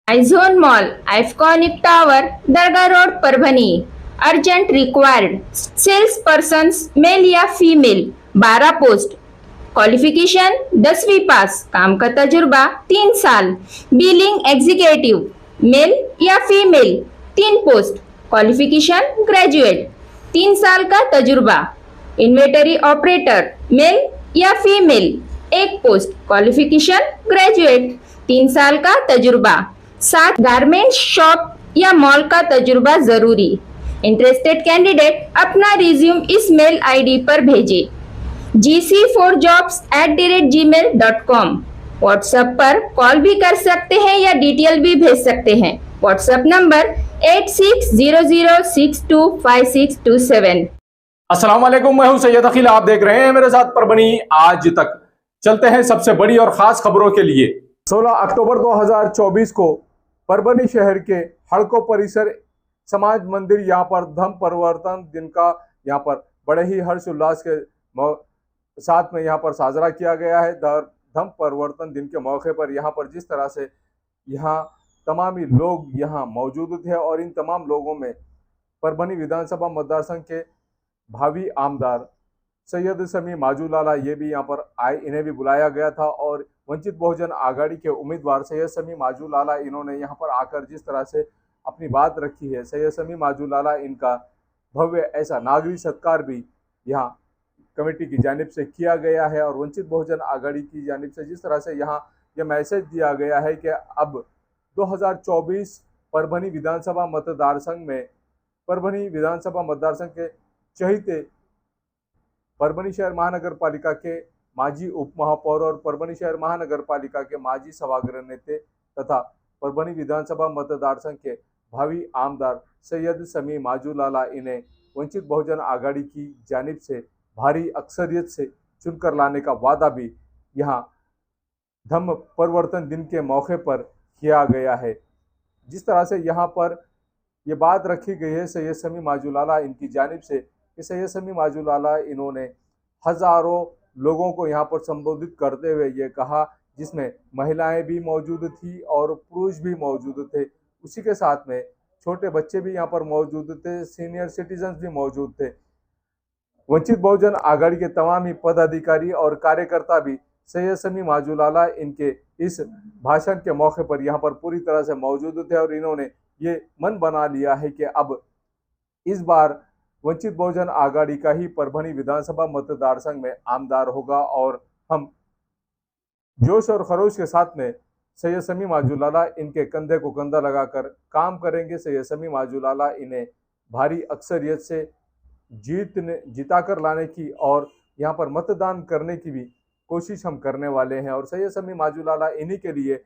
आयझोन mall, iconic tower, दरगाह road, Parbhani. Urgent required sales person, male या female. 12 post. Qualification 10वीं pass. काम का तजुर्बा 3 साल। बिलिंग एग्जीक्यूटिव, मेल या फीमेल। 3 पोस्ट। Qualification graduate. 3 साल का तजुर्बा। इन्वेंटरी ऑपरेटर, मेल या फीमेल। 1 पोस्ट। Qualification graduate. 3 साल का तजुर्बा। 7 गारमेंट शॉप या मॉल का तजुर्बा जरूरी। इंटरेस्टेड कैंडिडेट अपना रिज्यूम इस मेल आईडी पर भेजे gc4jobs@gmail.com। व्हाट्सएप पर कॉल भी कर सकते हैं या डिटेल भी भेज सकते हैं। WhatsApp number 8600625627। अस्सलाम वालेकुम, मैं हूं सैयद अखिल। आप देख रहे हैं मेरे साथ परभनी आज तक। चलते हैं सबसे बड़ी और खास खबरों के लिए। 16 अक्टूबर 2024 को परभनी शहर के हड़को परिसर समाज मंदिर यहाँ पर धम्म परिवर्तन दिन का यहाँ पर बड़े ही हर्ष उल्लास के साथ में यहाँ पर साजरा किया गया है। धम्म परिवर्तन दिन के मौके पर यहाँ पर जिस तरह से यहाँ तमामी लोग यहाँ मौजूद थे और इन तमाम लोगों में परभनी विधानसभा मतदार संघ के भावी आमदार सैयद समी माजूलाला ये भी यहाँ पर आए, इन्हें भी बुलाया गया था। और वंचित बहुजन आघाड़ी के उम्मीदवार सैयद समी माजूलाला इन्होंने यहाँ पर आकर जिस तरह से अपनी बात रखी है, सैयद समी माजूलाला इनका भव्य ऐसा नागरिक सत्कार भी यहाँ कमेटी की जानिब से किया गया है। और वंचित बहुजन आघाड़ी की जानिब से जिस तरह से यहाँ यह मैसेज दिया गया है कि अब 2024 परभनी विधानसभा मतदार संघ में परभनी विधानसभा मतदार संघ के चहीते परभनी शहर महानगर पालिका के माजी उप महापौर और परभनी शहर महानगर पालिका के माजी सभागृह नेते तथा परभनी विधानसभा मतदार संघ के भावी आमदार सैयद समी माजूलाला इन्हें वंचित बहुजन आघाड़ी की जानिब से भारी अक्सरियत से चुनकर लाने का वादा भी यहाँ धम्म परिवर्तन दिन के मौके पर किया गया है। जिस तरह से यहाँ पर ये बात रखी गई है सैयद समी माजूलाला इनकी जानिब से कि सैयद समी माजूलाला इन्होंने हजारों लोगों को यहाँ पर संबोधित करते हुए ये कहा, जिसमें महिलाएं भी मौजूद थी और पुरुष भी मौजूद थे, उसी के साथ में छोटे बच्चे भी यहाँ पर मौजूद थे, सीनियर सिटीजन भी मौजूद थे। वंचित बहुजन आघाड़ी के तमाम ही पदाधिकारी और कार्यकर्ता भी सैयद समी माजूलाला इनके इस भाषण के मौके पर यहाँ पर पूरी तरह से मौजूद थे और इन्होंने ये मन बना लिया है कि अब इस बार वंचित बहुजन आघाड़ी का ही परभनी विधानसभा मतदार संघ में आमदार होगा और हम जोश और खरोश के साथ में सैयद समी माजूलाला इनके कंधे को कंधा लगाकर काम करेंगे। सैयद समी माजूलाला इन्हें भारी अक्सरियत से जिताकर लाने की और यहाँ पर मतदान करने की भी कोशिश हम करने वाले हैं। और सैयद समी माजूलाला इन्हीं के लिए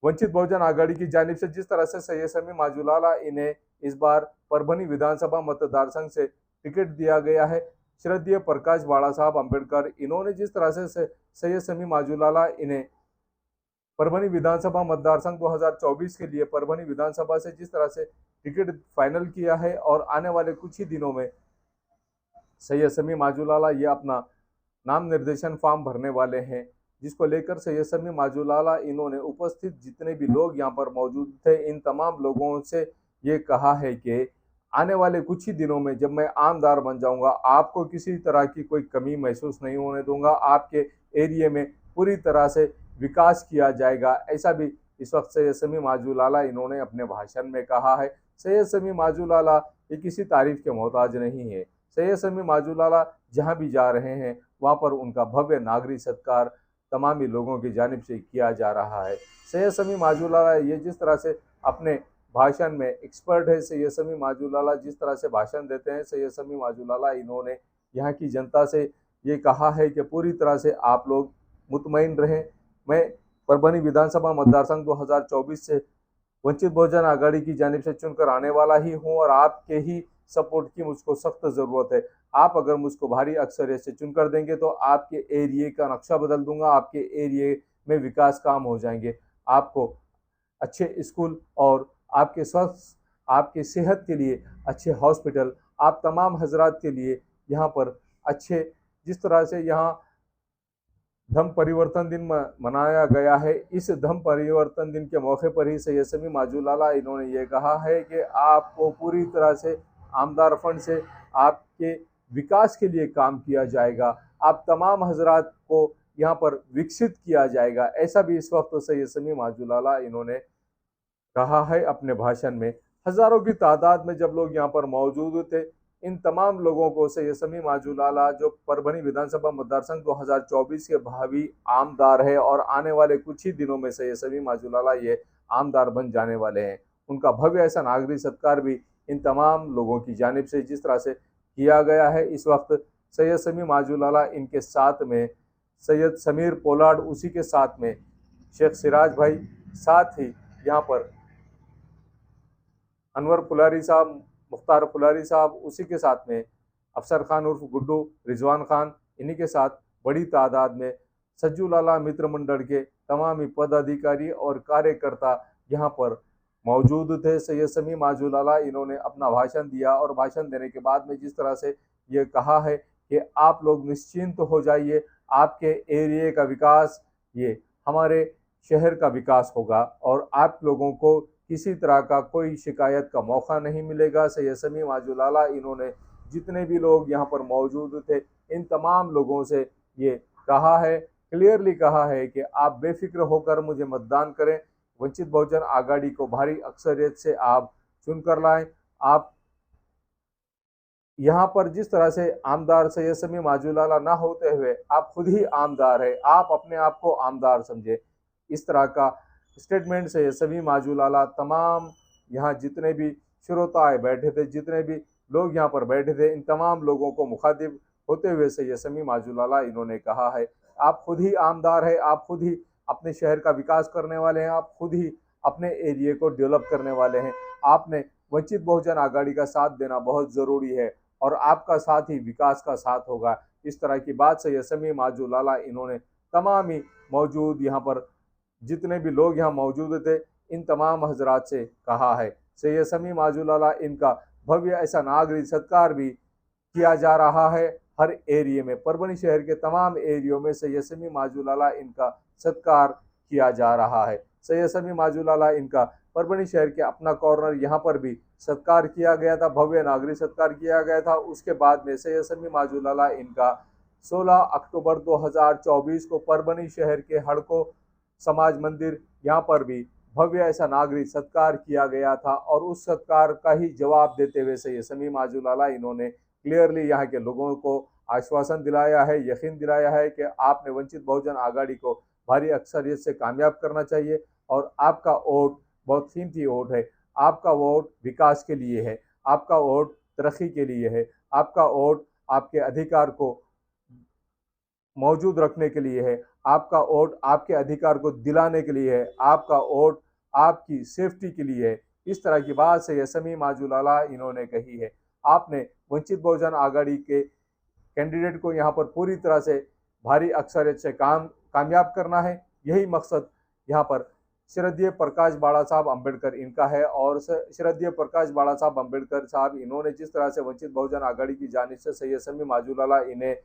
वंचित बहुजन आघाड़ी की जानिब से जिस तरह से सैयद समी माजूलाला इन्हें इस बार परभनी विधानसभा मतदार संघ से टिकट दिया गया है। श्रद्धेय प्रकाश बाला साहब अम्बेडकर इन्होंने जिस तरह से सैयद समी माजूलाला इन्हें परभनी विधानसभा मतदार संघ 2024 के लिए परभनी विधानसभा से जिस तरह से टिकट फाइनल किया है और आने वाले कुछ ही दिनों में सैयद समी माजूलाला ये अपना नाम निर्देशन फॉर्म भरने वाले हैं, जिसको लेकर सैयद समी माजूलाला इन्होंने उपस्थित जितने भी लोग यहाँ पर मौजूद थे इन तमाम लोगों से ये कहा है कि आने वाले कुछ ही दिनों में जब मैं आमदार बन जाऊंगा आपको किसी तरह की कोई कमी महसूस नहीं होने दूंगा, आपके एरिया में पूरी तरह से विकास किया जाएगा। ऐसा भी इस वक्त सैयद समी माजूलाला इन्होंने अपने भाषण में कहा है। सैयद समी माजूलाला ये किसी तारीफ के मोहताज नहीं है। सैयद समी माजूलाला जहाँ भी जा रहे हैं वहाँ पर उनका भव्य नागरिक सत्कार तमामी लोगों की जानिब से किया जा रहा है। सैयद समी माजूलाला ये जिस तरह से अपने भाषण में एक्सपर्ट है, सैयद समी माजूलाला जिस तरह से भाषण देते हैं, सैयद समी माजूलाला इन्होंने यहाँ की जनता से ये कहा है कि पूरी तरह से आप लोग मुतमईन रहें। मैं परभनी विधानसभा मतदार संघ 2024 से वंचित बहुजन आघाड़ी की जानिब से चुनकर आने वाला ही हूँ और आपके ही सपोर्ट की मुझको सख्त ज़रूरत है। आप अगर मुझको भारी अक्सरियत से चुनकर देंगे तो आपके एरिए का नक्शा बदल दूंगा, आपके एरिए में विकास काम हो जाएंगे, आपको अच्छे स्कूल और आपके स्वास्थ्य आपके सेहत के लिए अच्छे हॉस्पिटल, आप तमाम हजरात के लिए यहाँ पर अच्छे जिस तरह से यहाँ धम्म परिवर्तन दिन मनाया गया है। इस धम्म परिवर्तन दिन के मौके पर ही सैयद समी माजूलाला इन्होंने ये कहा है कि आपको पूरी तरह से आमदार फंड से आपके विकास के लिए काम किया जाएगा, आप तमाम हजरात को यहाँ पर विकसित किया जाएगा। ऐसा भी इस वक्त सैयद समी माजूलाला इन्होंने कहा है अपने भाषण में। हजारों की तादाद में जब लोग यहाँ पर मौजूद थे, इन तमाम लोगों को सैयद समी माजूलाला जो परभनी विधानसभा मतदारसंघ 2024 के भावी आमदार है और आने वाले कुछ ही दिनों में सैयद समी माजूलाला ये आमदार बन जाने वाले हैं, उनका भव्य ऐसा नागरिक सत्कार भी इन तमाम लोगों की जानिब से जिस तरह से किया गया है। इस वक्त सैयद समी माजूलाला इनके साथ में सैयद समीर पोलार्ड, उसी के साथ में शेख सिराज भाई, साथ ही यहाँ पर अनवर फुलारी साहब, मुख्तार फुलारी साहब, उसी के साथ में अफसर खान उर्फ गुड्डू, रिजवान खान, इन्हीं के साथ बड़ी तादाद में सज्जू लाला मित्र मंडल के तमाम ही पदाधिकारी और कार्यकर्ता यहाँ पर मौजूद थे। सैयद समी माजूलाला इन्होंने अपना भाषण दिया और भाषण देने के बाद में जिस तरह से ये कहा है कि आप लोग निश्चिंत हो जाइए, आपके एरिया का विकास, ये हमारे शहर का विकास होगा और आप लोगों को किसी तरह का कोई शिकायत का मौका नहीं मिलेगा। सैयद समी माजूलाला इन्होंने जितने भी लोग यहाँ पर मौजूद थे, इन तमाम लोगों से ये कहा है, क्लियरली कहा है कि आप बेफिक्र होकर मुझे मतदान करें, वंचित बहुजन आघाड़ी को भारी अक्सरियत से आप चुनकर लाएं। आप यहाँ पर जिस तरह से आमदार सैयद समी माजूलाला ना होते हुए आप खुद ही आमदार है, आप अपने आप को आमदार समझे, इस तरह का स्टेटमेंट सैयद समी माजूलाला तमाम यहाँ जितने भी श्रोताए बैठे थे, जितने भी लोग यहाँ पर बैठे थे, इन तमाम लोगों को मुखातिब होते हुए सैयद समी माजूलाला इन्होंने कहा है, आप खुद ही आमदार है, आप खुद ही अपने शहर का विकास करने वाले हैं, आप खुद ही अपने एरिया को डेवलप करने वाले हैं। आपने वंचित बहुजन आघाड़ी का साथ देना बहुत ज़रूरी है और आपका साथ ही विकास का साथ होगा। इस तरह की बात सैयद समी माजूलाला इन्होंने तमाम ही मौजूद यहाँ पर जितने भी लोग यहाँ मौजूद थे, इन तमाम हजरात से कहा है। सैयद समी माजूलाला इनका भव्य ऐसा नागरिक सत्कार भी किया जा रहा है हर एरिया में, परभनी शहर के तमाम एरियो में सैयद समी माजूलाला इनका सत्कार किया जा रहा है। सैयद समी माजूलाला इनका परभनी शहर के अपना कॉर्नर यहाँ पर भी सत्कार किया गया था, भव्य नागरिक सत्कार किया गया था। उसके बाद में सैयद समी माजूलाला इनका 16 अक्टूबर 2024 को परभनी शहर के हड़को समाज मंदिर यहाँ पर भी भव्य ऐसा नागरिक सत्कार किया गया था और उस सत्कार का ही जवाब देते हुए सैयद समी माजूलाला इन्होंने क्लियरली यहाँ के लोगों को आश्वासन दिलाया है, यकीन दिलाया है कि आपने वंचित बहुजन आघाड़ी को भारी अक्सरियत से कामयाब करना चाहिए और आपका वोट बहुत कीमती वोट है, आपका वोट विकास के लिए है, आपका वोट तरक्की के लिए है, आपका वोट आपके अधिकार को मौजूद रखने के लिए है, आपका वोट आपके अधिकार को दिलाने के लिए है, आपका वोट आपकी सेफ्टी के लिए है। इस तरह की बात सैयद समी माजूलाला इन्होंने कही है। आपने वंचित बहुजन आघाड़ी के कैंडिडेट को यहाँ पर पूरी तरह से भारी अक्सरियत से कामयाब करना है, यही मकसद यहाँ पर श्रद्धेय प्रकाश बाड़ा साहब अम्बेडकर इनका है और श्रद्धेय प्रकाश बाड़ा साहब अम्बेडकर साहब इन्होंने जिस तरह से वंचित बहुजन आघाड़ी की जानिब से सैयद समी माजूलाला इन्हें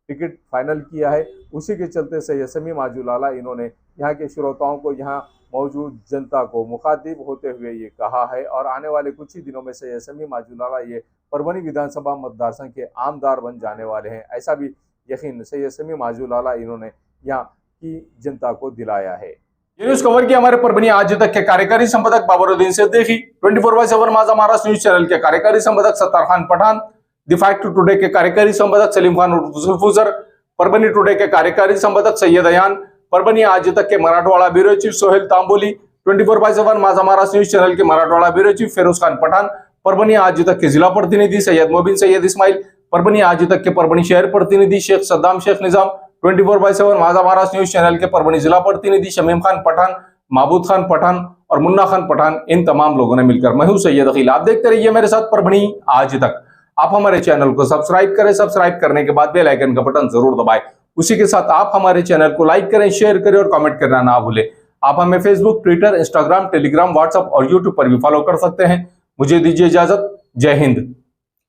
टिकट फाइनल किया है, उसी के चलते सैयद समी माजूलाला इन्होंने यहाँ के श्रोताओं को, यहाँ मौजूद जनता को मुखातिब होते हुए ये कहा है और आने वाले कुछ ही दिनों में सैयद समी माजूलाला ये परभनी विधानसभा मतदारसंघ के आमदार बन जाने वाले हैं। ऐसा भी यकीन सैयद समी माजूलाला इन्होंने यहाँ की जनता को दिलाया है। ये न्यूज कवर किया हमारे परभनी आज तक के कार्यकारी संपादक बाबरुद्दीन सिद्दीकी, 24/7 माझा महाराष्ट्र न्यूज चैनल के कार्यकारी संपादक Sattar Khan Pathan, the fact today के कार्यकारी संपादक सलीम खान जुल्फुजर, परभनी टुडे के कार्यकारी संपादक सैयद अयान, परभनी आज तक के Marathwada bureau chief Sohail Tamboli, 24/7 Majha Maharashtra news channel के मराठवाड़ा ब्यूरो चीफ फिरोज खान पठान, परभनी आज तक के जिला प्रतिनिधि सैयद मोबिन सैयद इस्माइल, परभनी आज तक के परभनी शहर प्रतिनिधि शेख सद्दाम शेख निजाम, 24/7 माझा महाराष्ट्र न्यूज चैनल के परभनी जिला प्रतिनिधि शमीम खान पठान, महबूद खान पठान और मुन्ना खान पठान, इन तमाम लोगों ने मिलकर मैं हूं सैयद अकील। आप देखते रहिए मेरे साथ परभनी आज तक। आप हमारे चैनल को सब्सक्राइब करें, सब्सक्राइब करने के बाद बेल आइकन का बटन जरूर दबाएं। उसी के साथ आप हमारे चैनल को लाइक करें, शेयर करें और कमेंट करना ना भूलें। आप हमें Facebook, Twitter, Instagram, Telegram, WhatsApp और यूट्यूब पर भी फॉलो कर सकते हैं। मुझे दीजिए इजाजत। जय हिंद।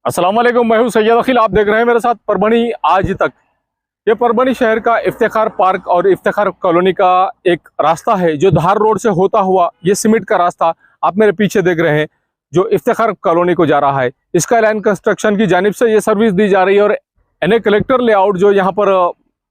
अस्सलाम वालेकुम, मैं हूं सैयद अकील। आप देख रहे हैं मेरे साथ परभनी आज तक। ये परभनी शहर का इफ्तिखार पार्क और इफ्तिखार कॉलोनी का एक रास्ता है जो धार रोड से होता हुआ ये सीमेंट का रास्ता आप मेरे पीछे देख रहे हैं जो इफ्तिखार कॉलोनी को जा रहा है। स्काई लाइन कंस्ट्रक्शन की जानिब से ये सर्विस दी जा रही है और एनए कलेक्टर लेआउट जो यहाँ पर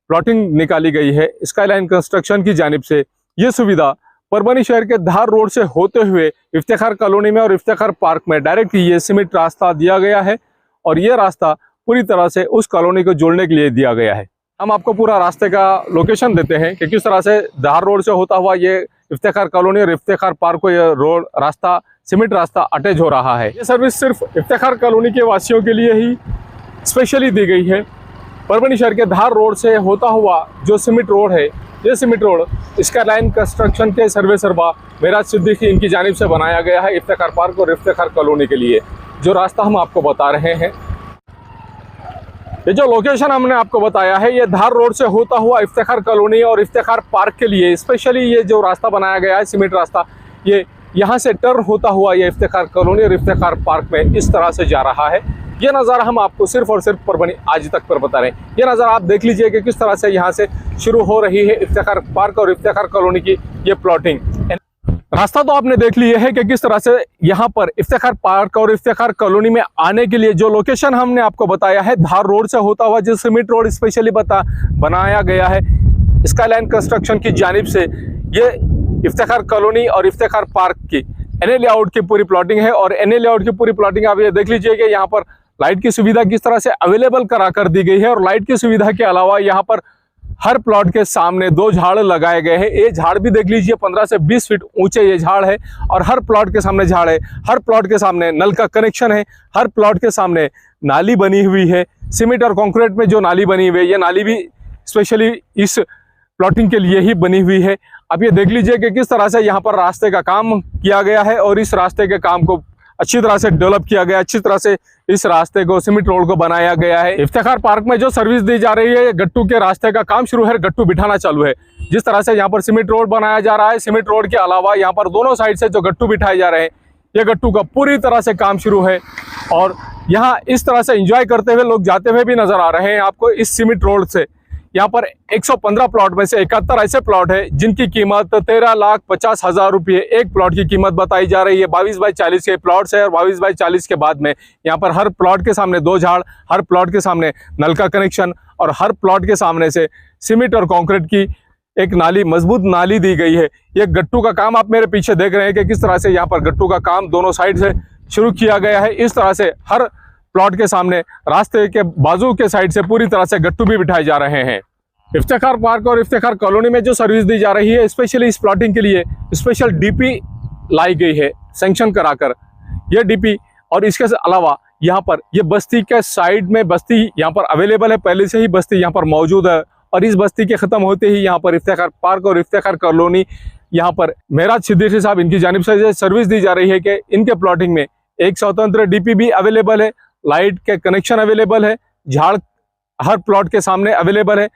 प्लॉटिंग निकाली गई है स्काई लाइन कंस्ट्रक्शन की जानिब से, ये सुविधा परभनी शहर के धार रोड से होते हुए इफ्तिखार कॉलोनी में और इफ्तिखार पार्क में डायरेक्ट ये सीमेंट रास्ता दिया गया है और ये रास्ता पूरी तरह से उस कॉलोनी को जोड़ने के लिए दिया गया है। हम आपको पूरा रास्ते का लोकेशन देते हैं कि किस तरह से धार रोड से होता हुआ ये इफ्तिखार कॉलोनी और इफ्तिखार पार्क को ये रोड रास्ता सीमेंट रास्ता अटैच हो रहा है। ये सर्विस सिर्फ इफ्तिखार कॉलोनी के वासियों के लिए ही स्पेशली दी गई है। परभनी शहर के धार रोड से होता हुआ जो सीमेंट रोड है, ये cement road sky line construction के सर्वे सरबा मेराज सिद्दीकी इनकी जानिब से बनाया गया है इफ्तिखार पार्क और इफ्तिखार कॉलोनी के लिए। जो रास्ता हम आपको बता रहे हैं, ये जो लोकेशन हमने आपको बताया है, ये धार रोड से होता हुआ इफ्तिखार कॉलोनी और इफ्तिखार पार्क के लिए स्पेशली ये जो रास्ता बनाया गया है सीमेंट रास्ता, ये यहाँ से टर्न होता हुआ ये इफ्तिखार कॉलोनी और इफ्तिखार पार्क में इस तरह से जा रहा है। ये नज़ारा हम आपको सिर्फ और सिर्फ परभनी आज तक पर बता रहे हैं। ये नज़ारा आप देख लीजिए कि किस तरह से यहाँ से शुरू हो रही है इफ्तिखार पार्क और इफ्तिखार कॉलोनी की ये प्लॉटिंग। रास्ता तो आपने देख लिया है कि किस तरह से यहाँ पर इफ्तिखार पार्क और इफ्तिखार कॉलोनी में आने के लिए जो लोकेशन हमने आपको बताया है धार रोड से होता हुआ जो सीमेंट रोड स्पेशली बनाया गया है स्काई लाइन कंस्ट्रक्शन की जानिब से, ये इफ्तिखार कॉलोनी और इफ्तिखार पार्क की एनए लेआउट की पूरी प्लॉटिंग है। और एनए लेआउट की पूरी प्लॉटिंग आप ये देख लीजिए कि यहाँ पर लाइट की सुविधा किस तरह से अवेलेबल करा कर दी गई है और लाइट की सुविधा के अलावा यहाँ पर हर प्लॉट के सामने 2 झाड़ लगाए गए हैं। ये झाड़ भी देख लीजिए 15 से 20 फीट ऊंचे ये झाड़ है और हर प्लॉट के सामने झाड़ है। हर प्लॉट के सामने नल का कनेक्शन है। हर प्लॉट के सामने नाली बनी हुई है। सीमेंट और कंक्रीट में जो नाली बनी हुई है, ये नाली भी स्पेशली इस प्लॉटिंग के लिए ही बनी हुई है। अब ये देख लीजिए कि किस तरह से यहाँ पर रास्ते का काम किया गया है और इस रास्ते के काम को अच्छी तरह से डेवलप किया गया, अच्छी तरह से इस रास्ते को सीमेंट रोड को बनाया गया है। इफ्तिखार पार्क में जो सर्विस दी जा रही है, गट्टू के रास्ते का काम शुरू है, गट्टू बिठाना चालू है। जिस तरह से यहाँ पर सीमेंट रोड बनाया जा रहा है, सीमेंट रोड के अलावा यहाँ पर दोनों साइड से जो गट्टू बिठाए जा रहे हैं, ये गट्टू का पूरी तरह से काम शुरू है और यहाँ इस तरह से एंजॉय करते हुए लोग जाते हुए भी नजर आ रहे हैं आपको इस सीमेंट रोड से। यहाँ पर 115 प्लॉट में से 71 ऐसे प्लॉट है जिनकी कीमत 13,50,000 रुपये एक प्लॉट की कीमत बताई जा रही है। 22 बाई 40 के प्लॉट्स है और 22 बाई 40 के बाद में यहाँ पर हर प्लॉट के सामने 2 झाड़, हर प्लॉट के सामने नल का कनेक्शन और हर प्लॉट के सामने से सीमेंट और कंक्रीट की एक नाली, मजबूत नाली दी गई है। ये गट्टू का काम आप मेरे पीछे देख रहे हैं कि किस तरह से यहाँ पर गट्टू का काम दोनों साइड से शुरू किया गया है। इस तरह से हर प्लॉट के सामने रास्ते के बाजू के साइड से पूरी तरह से गट्टू भी बिठाए जा रहे हैं। इफ्तिखार पार्क और इफ्तिखार कॉलोनी में जो सर्विस दी जा रही है, स्पेशली इस प्लॉटिंग के लिए स्पेशल डीपी लाई गई है सैंक्शन कराकर। यह डीपी और इसके अलावा यहाँ पर ये बस्ती के साइड में बस्ती यहाँ पर अवेलेबल है, पहले से ही बस्ती यहाँ पर मौजूद है और इस बस्ती के ख़त्म होते ही यहाँ पर इफ्तिखार पार्क और इफ्तिखार कॉलोनी यहाँ पर मेराज सिद्दीकी साहब इनकी जानिब से सर्विस दी जा रही है कि इनके प्लॉटिंग में एक स्वतंत्र डीपी भी अवेलेबल है, लाइट के कनेक्शन अवेलेबल है, झाड़ हर प्लॉट के सामने अवेलेबल है।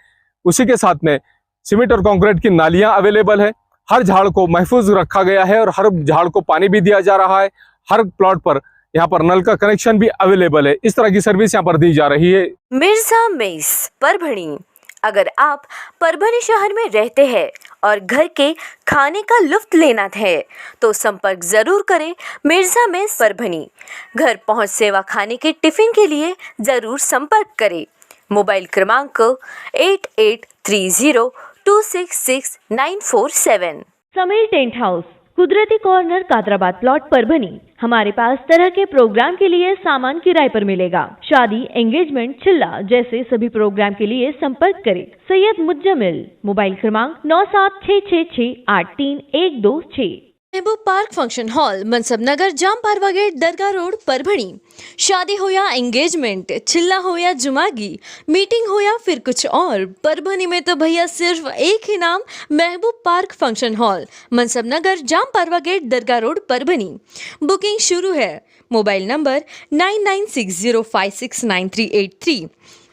उसी के साथ में सीमेंट और कंक्रीट की नालियां अवेलेबल है। हर झाड़ को महफूज रखा गया है और हर झाड़ को पानी भी दिया जा रहा है। हर प्लॉट पर यहाँ पर नल का कनेक्शन भी अवेलेबल है। इस तरह की सर्विस यहाँ पर दी जा रही है। मिर्जा मेस परभणी। अगर आप परभणी शहर में रहते हैं और घर के खाने का लुत्फ लेना है तो संपर्क जरूर करें मिर्जा मेस परभणी। घर पहुंच सेवा खाने के टिफिन के लिए जरूर संपर्क करें। मोबाइल क्रमांक 8830266947। समीर टेंट हाउस, कुदरती कॉर्नर, कादराबाद प्लॉट, परभनी। हमारे पास तरह के प्रोग्राम के लिए सामान किराए पर मिलेगा। शादी, एंगेजमेंट, चिल्ला जैसे सभी प्रोग्राम के लिए संपर्क करें। सैयद मुज्जमिल। मोबाइल क्रमांक 9766683126। महबूब पार्क फंक्शन हॉल, मनसब नगर, जाम पारवा गेट, दरगाह रोड, परभणी। शादी हो या एंगेजमेंट, चिल्ला हो या जुमागी, मीटिंग हो या फिर कुछ और, परभणी में तो भैया सिर्फ एक ही नाम, महबूब पार्क फंक्शन हॉल, मनसब नगर, जाम पारवा गेट, दरगाह रोड, परभणी। बुकिंग शुरू है। Mobile number 9960569383,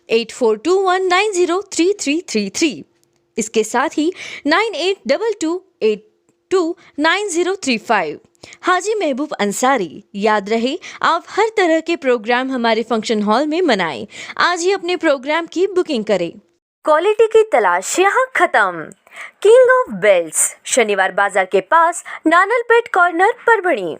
8421903333। इसके साथ ही 9822829035। हाजी महबूब अंसारी। याद रहे, आप हर तरह के प्रोग्राम हमारे फंक्शन हॉल में मनाएं। आज ही अपने प्रोग्राम की बुकिंग करें। क्वालिटी की तलाश यहाँ खत्म। किंग ऑफ बेल्ट्स, शनिवार बाजार के पास, Nanalpeth corner, Parbhani.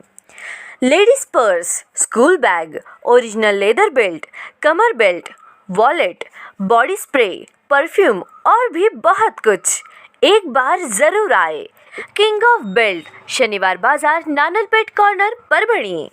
Ladies purse, school bag, original leather belt, कमर belt, wallet, body spray, perfume और भी बहुत कुछ। एक बार जरूर आए। किंग ऑफ बेल्ट, शनिवार बाजार, नानलपेट कॉर्नर, परभणी।